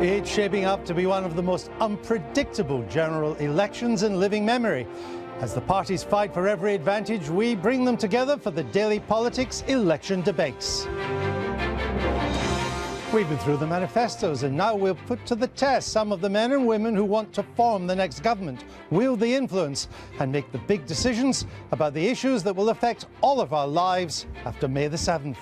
It's shaping up to be one of the most unpredictable general elections in living memory. As the parties fight for every advantage, we bring them together for the Daily Politics election debates. We've been through the manifestos, and now we'll put to the test some of the men and women who want to form the next government, wield the influence, and make the big decisions about the issues that will affect all of our lives after May the 7th.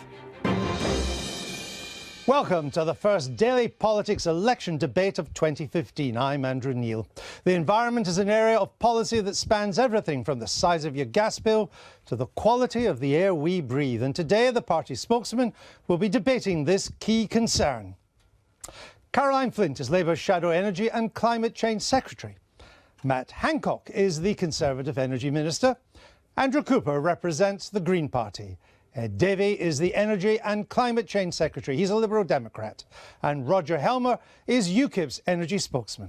Welcome to the first Daily Politics election debate of 2015. I'm Andrew Neil. The environment is an area of policy that spans everything from the size of your gas bill to the quality of the air we breathe. And today the party spokesman will be debating this key concern. Caroline Flint is Labour's Shadow Energy and Climate Change Secretary. Matt Hancock is the Conservative Energy Minister. Andrew Cooper represents the Green Party. Davey is the Energy and Climate Change Secretary. He's a Liberal Democrat. And Roger Helmer is UKIP's energy spokesman.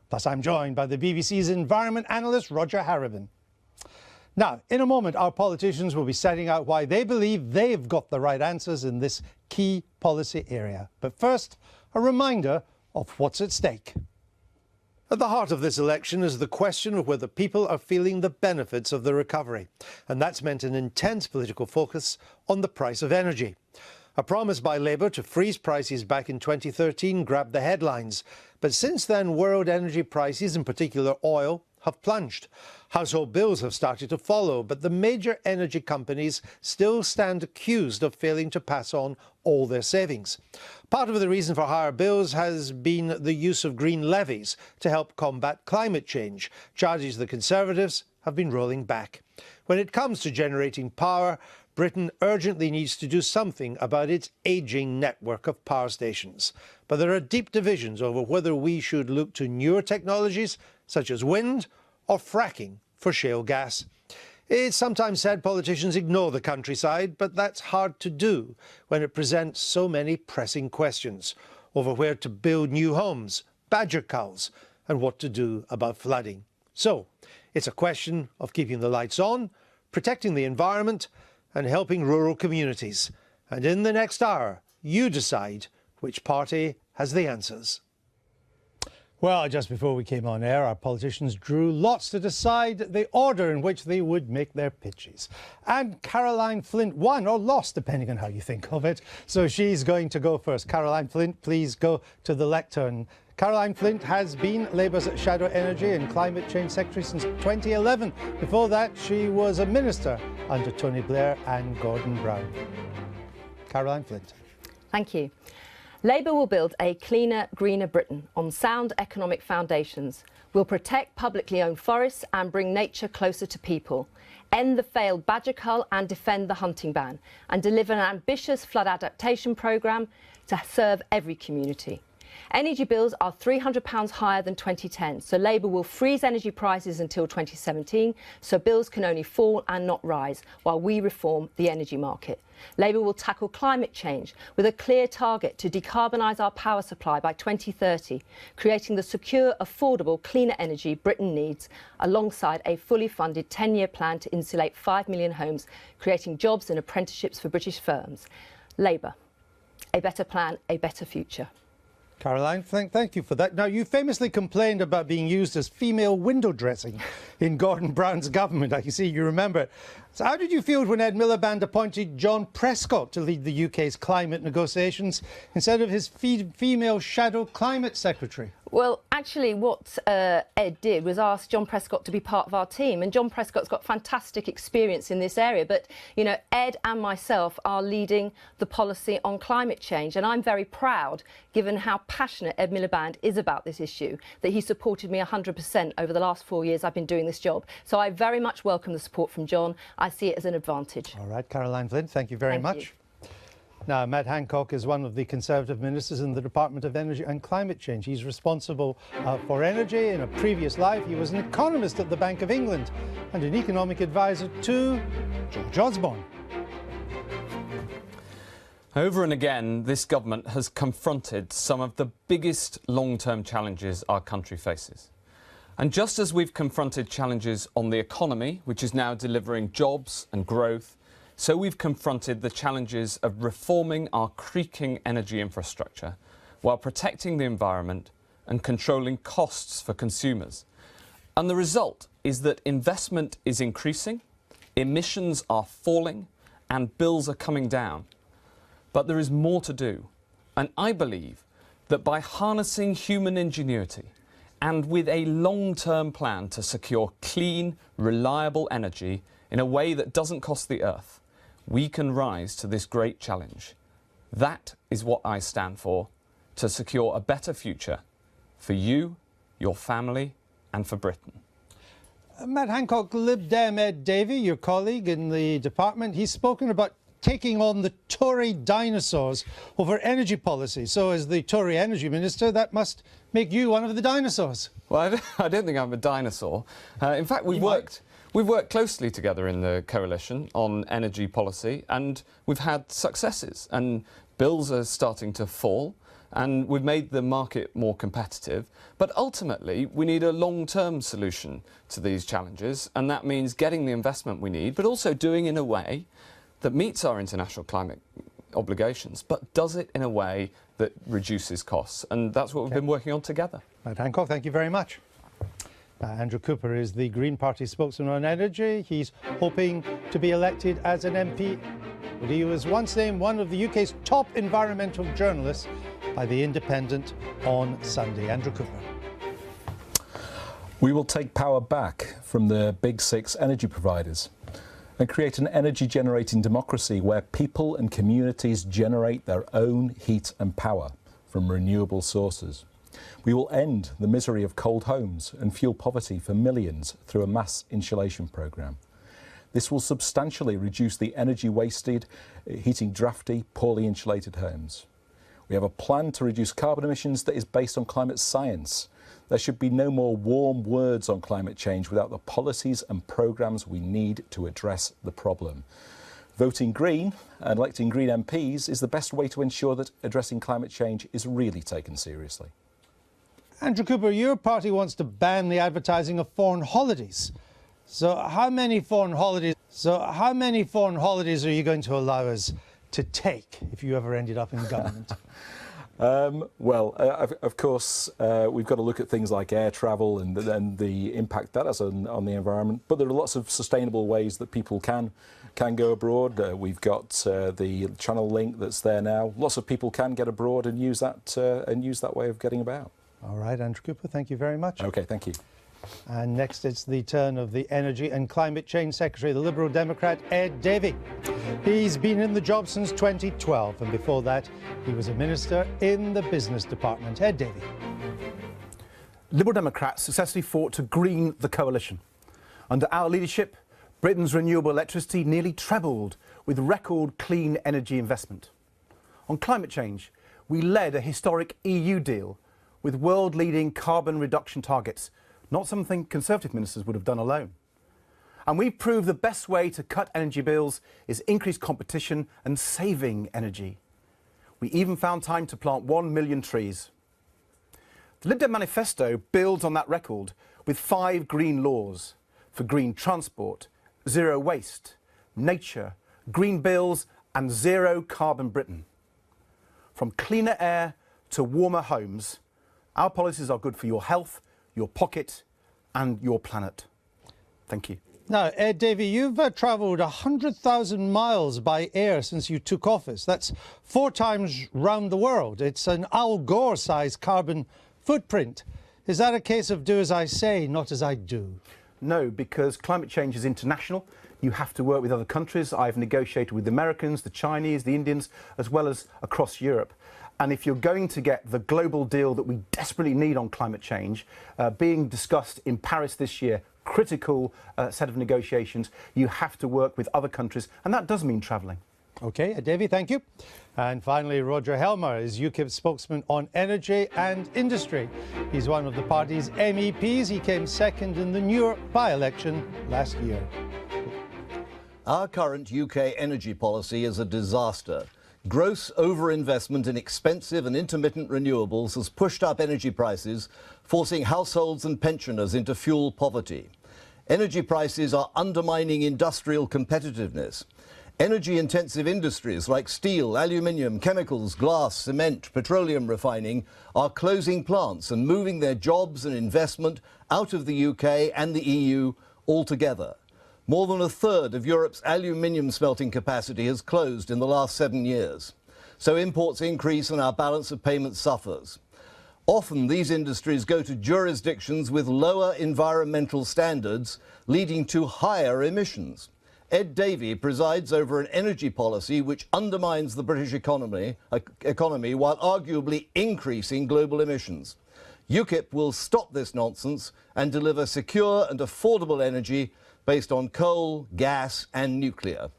Plus, I'm joined by the BBC's environment analyst, Roger Harriban. Now, in a moment, our politicians will be setting out why they believe they've got the right answers in this key policy area. But first, a reminder of what's at stake. At the heart of this election is the question of whether people are feeling the benefits of the recovery. And that's meant an intense political focus on the price of energy. A promise by Labour to freeze prices back in 2013 grabbed the headlines. But since then, world energy prices, in particular oil, have plunged. Household bills have started to follow, but the major energy companies still stand accused of failing to pass on all their savings. Part of the reason for higher bills has been the use of green levies to help combat climate change, charges the Conservatives have been rolling back. When it comes to generating power, Britain urgently needs to do something about its ageing network of power stations. But there are deep divisions over whether we should look to newer technologies, such as wind, or fracking for shale gas. It's sometimes said politicians ignore the countryside, but that's hard to do when it presents so many pressing questions over where to build new homes, badger culls, and what to do about flooding. So, it's a question of keeping the lights on, protecting the environment, and helping rural communities. And in the next hour, you decide which party has the answers. Well, just before we came on air, our politicians drew lots to decide the order in which they would make their pitches. And Caroline Flint won, or lost, depending on how you think of it. So she's going to go first. Caroline Flint, please go to the lectern. Caroline Flint has been Labour's Shadow Energy and Climate Change Secretary since 2011. Before that, she was a minister under Tony Blair and Gordon Brown. Caroline Flint. Thank you. Labour will build a cleaner, greener Britain on sound economic foundations. We'll protect publicly owned forests and bring nature closer to people, end the failed badger cull and defend the hunting ban, and deliver an ambitious flood adaptation programme to serve every community. Energy bills are £300 higher than 2010, so Labour will freeze energy prices until 2017, so bills can only fall and not rise, while we reform the energy market. Labour will tackle climate change with a clear target to decarbonise our power supply by 2030, creating the secure, affordable, cleaner energy Britain needs, alongside a fully funded 10-year plan to insulate 5 million homes, creating jobs and apprenticeships for British firms. Labour, a better plan, a better future. Caroline, thank you for that. Now, you famously complained about being used as female window dressing in Gordon Brown's government. I can see you remember it. So how did you feel when Ed Miliband appointed John Prescott to lead the UK's climate negotiations instead of his female shadow climate secretary? Well, actually, what Ed did was ask John Prescott to be part of our team. And John Prescott's got fantastic experience in this area. But, you know, Ed and myself are leading the policy on climate change. And I'm very proud, given how passionate Ed Miliband is about this issue, that he supported me 100% over the last 4 years I've been doing this job. So I very much welcome the support from John. I see it as an advantage. All right, Caroline Flint, thank you very much. Now, Matt Hancock is one of the Conservative ministers in the Department of Energy and Climate Change. He's responsible for energy. In a previous life, he was an economist at the Bank of England and an economic advisor to George Osborne. Over and again, this government has confronted some of the biggest long-term challenges our country faces. And just as we've confronted challenges on the economy, which is now delivering jobs and growth, so we've confronted the challenges of reforming our creaking energy infrastructure while protecting the environment and controlling costs for consumers. And the result is that investment is increasing, emissions are falling, and bills are coming down. But there is more to do. And I believe that by harnessing human ingenuity and with a long-term plan to secure clean, reliable energy in a way that doesn't cost the earth, we can rise to this great challenge. That is what I stand for, to secure a better future for you, your family, and for Britain. Matt Hancock, Lib Dem Ed Davey, your colleague in the department, he's spoken about taking on the Tory dinosaurs over energy policy. So as the Tory Energy Minister, that must make you one of the dinosaurs. Well, I don't think I'm a dinosaur. In fact, we've worked closely together in the coalition on energy policy, and we've had successes, and bills are starting to fall, and we've made the market more competitive. But ultimately, we need a long-term solution to these challenges, and that means getting the investment we need, but also doing it in a way that meets our international climate obligations, but does it in a way that reduces costs. And that's what we've been working on together. Matt Hancock, thank you very much. Andrew Cooper is the Green Party spokesman on energy. He's hoping to be elected as an MP. But he was once named one of the UK's top environmental journalists by The Independent on Sunday. Andrew Cooper. We will take power back from the big six energy providers and create an energy-generating democracy where people and communities generate their own heat and power from renewable sources. We will end the misery of cold homes and fuel poverty for millions through a mass insulation programme. This will substantially reduce the energy wasted heating drafty, poorly insulated homes. We have a plan to reduce carbon emissions that is based on climate science. There should be no more warm words on climate change without the policies and programmes we need to address the problem. Voting Green and electing Green MPs is the best way to ensure that addressing climate change is really taken seriously. Andrew Cooper, your party wants to ban the advertising of foreign holidays. So how many foreign holidays are you going to allow us to take if you ever ended up in government? Of course, we've got to look at things like air travel and the impact that has on the environment. But there are lots of sustainable ways that people can go abroad. We've got the Channel link that's there now. Lots of people can get abroad and use that way of getting about. All right, Andrew Cooper, thank you very much. OK, thank you. And next it's the turn of the Energy and Climate Change Secretary, the Liberal Democrat Ed Davey. He's been in the job since 2012, and before that he was a minister in the Business Department. Ed Davey. Liberal Democrats successfully fought to green the coalition. Under our leadership, Britain's renewable electricity nearly trebled with record clean energy investment. On climate change, we led a historic EU deal with world-leading carbon reduction targets, not something Conservative ministers would have done alone. And we proved the best way to cut energy bills is increased competition and saving energy. We even found time to plant 1 million trees. The Lib Dem manifesto builds on that record with 5 green laws for green transport, zero waste, nature, green bills and zero carbon Britain. From cleaner air to warmer homes, our policies are good for your health, your pocket and your planet. Thank you. Now, Ed Davey, you've travelled 100,000 miles by air since you took office. That's 4 times round the world. It's an Al Gore-sized carbon footprint. Is that a case of do as I say, not as I do? No, because climate change is international. You have to work with other countries. I've negotiated with the Americans, the Chinese, the Indians, as well as across Europe. And if you're going to get the global deal that we desperately need on climate change, being discussed in Paris this year, critical set of negotiations, you have to work with other countries, and that does mean travelling. OK, Davey, thank you. And finally, Roger Helmer is UKIP spokesman on energy and industry. He's one of the party's MEPs. He came second in the New York by-election last year. Our current UK energy policy is a disaster. Gross overinvestment in expensive and intermittent renewables has pushed up energy prices, forcing households and pensioners into fuel poverty. Energy prices are undermining industrial competitiveness. Energy-intensive industries like steel, aluminium, chemicals, glass, cement, petroleum refining are closing plants and moving their jobs and investment out of the UK and the EU altogether. More than a third of Europe's aluminium smelting capacity has closed in the last 7 years. So imports increase and our balance of payments suffers. Often these industries go to jurisdictions with lower environmental standards, leading to higher emissions. Davey presides over an energy policy which undermines the British economy while arguably increasing global emissions. UKIP will stop this nonsense and deliver secure and affordable energy based on coal, gas and nuclear.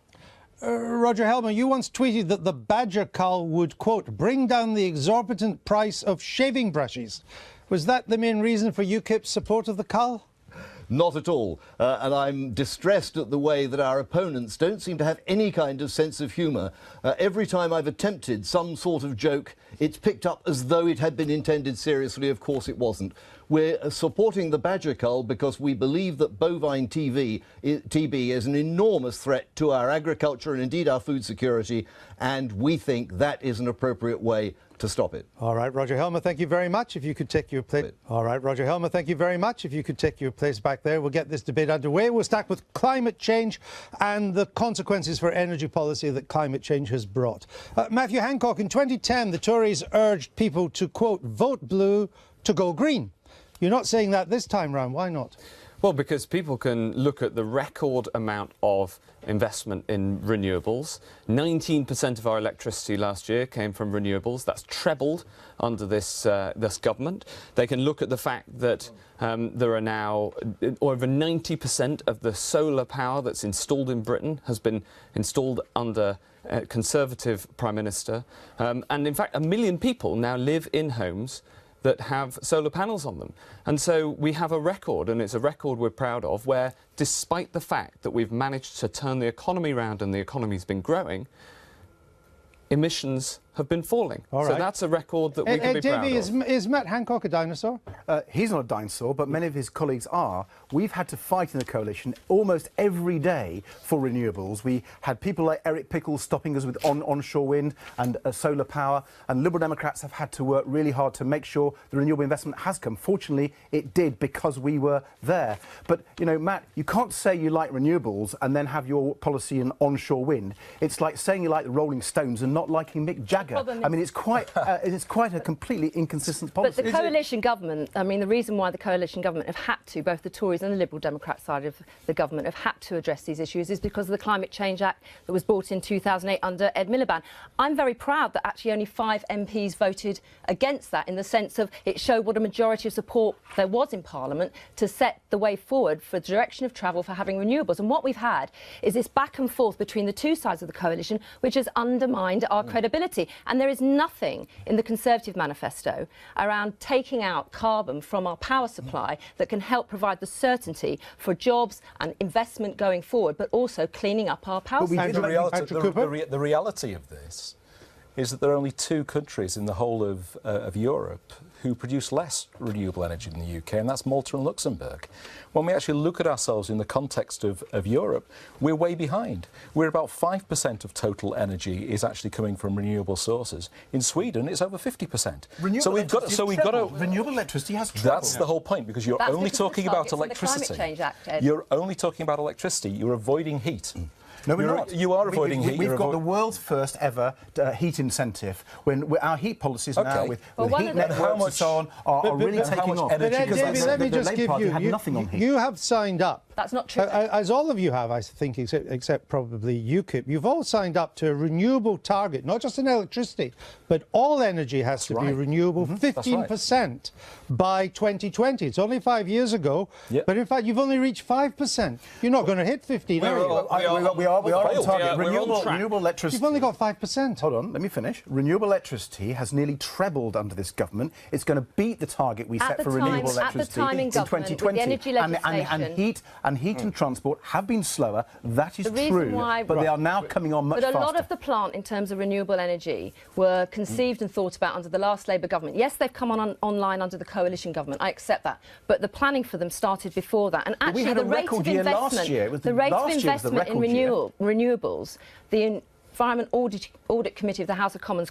Roger Helmer, you once tweeted that the Badger cull would, quote, bring down the exorbitant price of shaving brushes. Was that the main reason for UKIP's support of the cull? Not at all. And I'm distressed at the way that our opponents don't seem to have any kind of sense of humour. Every time I've attempted some sort of joke, it's picked up as though it had been intended seriously. Of course it wasn't. We're supporting the badger cull because we believe that bovine TB is an enormous threat to our agriculture and indeed our food security, and we think that is an appropriate way to stop it. All right, Roger Helmer, thank you very much. If you could take your place. All right, Roger Helmer, thank you very much. If you could take your place back there, we'll get this debate underway. We'll start with climate change and the consequences for energy policy that climate change has brought. Matthew Hancock, in 2010, the Tories urged people to, quote, vote blue to go green. You're not saying that this time round. Why not? Well, because people can look at the record amount of investment in renewables. 19% of our electricity last year came from renewables. That's trebled under this government. They can look at the fact that there are now over 90% of the solar power that's installed in Britain has been installed under a Conservative Prime Minister. And in fact, 1 million people now live in homes that have solar panels on them. And so we have a record, and it's a record we're proud of, where despite the fact that we've managed to turn the economy around and the economy's been growing, emissions have been falling. All so right. that's a record that we can be proud of. Is Matt Hancock a dinosaur? He's not a dinosaur, but many of his colleagues are. We've had to fight in the coalition almost every day for renewables. We had people like Eric Pickles stopping us with onshore wind and solar power, and Liberal Democrats have had to work really hard to make sure the renewable investment has come. Fortunately, it did because we were there. But, you know, Matt, you can't say you like renewables and then have your policy in onshore wind. It's like saying you like the Rolling Stones and not liking Mick Jagger. I mean, it's quite a completely inconsistent policy. But the coalition government, I mean, the reason why the coalition government have had to, both the Tories and the Liberal Democrat side of the government have had to address these issues is because of the Climate Change Act that was brought in 2008 under Ed Miliband. I'm very proud that actually only 5 MPs voted against that, in the sense of it showed what a majority of support there was in Parliament to set the way forward for the direction of travel for having renewables. And what we've had is this back and forth between the two sides of the coalition, which has undermined our credibility. And there is nothing in the Conservative manifesto around taking out carbon from our power supply that can help provide the certainty for jobs and investment going forward, but also cleaning up our power supply. The reality of this is that there are only 2 countries in the whole of Europe who produce less renewable energy than the UK, and that's Malta and Luxembourg. When we actually look at ourselves in the context of Europe, we're way behind. We're about 5% of total energy is actually coming from renewable sources. In Sweden, it's over 50%. Renewable electricity has trebled. That's the whole point, because you're only talking about electricity. You're only talking about electricity. You're avoiding heat. No, we're not. You are avoiding heat. We've got the world's first ever heat incentive. When our heat policies now with heat networks and so on are really taking off. Let me just give you, had nothing on heat. You have signed up. That's not true. As all of you have, I think, except probably UKIP, you've all signed up to a renewable target, not just in electricity, but all energy has to be renewable, 15% by 2020. It's only 5 years ago, but in fact, you've only reached 5%. You're not going to hit 15, are you? We are on target. Renewable electricity. You've only got 5%. Hold on, let me finish. Renewable electricity has nearly trebled under this government. It's going to beat the target we set for renewable electricity in 2020. The energy legislation, and heat and heat and transport have been slower. That is The reason true, why- but they are now coming on much But faster. a lot of the plant, in terms of renewable energy, were conceived and thought about under the last Labour government. Yes, they've come online under the coalition government. I accept that, but the planning for them started before that. And actually, had a the rate of record year last investment, year. It was the rate of last year was the investment in record year. renewables, the Environment Audit Committee of the House of Commons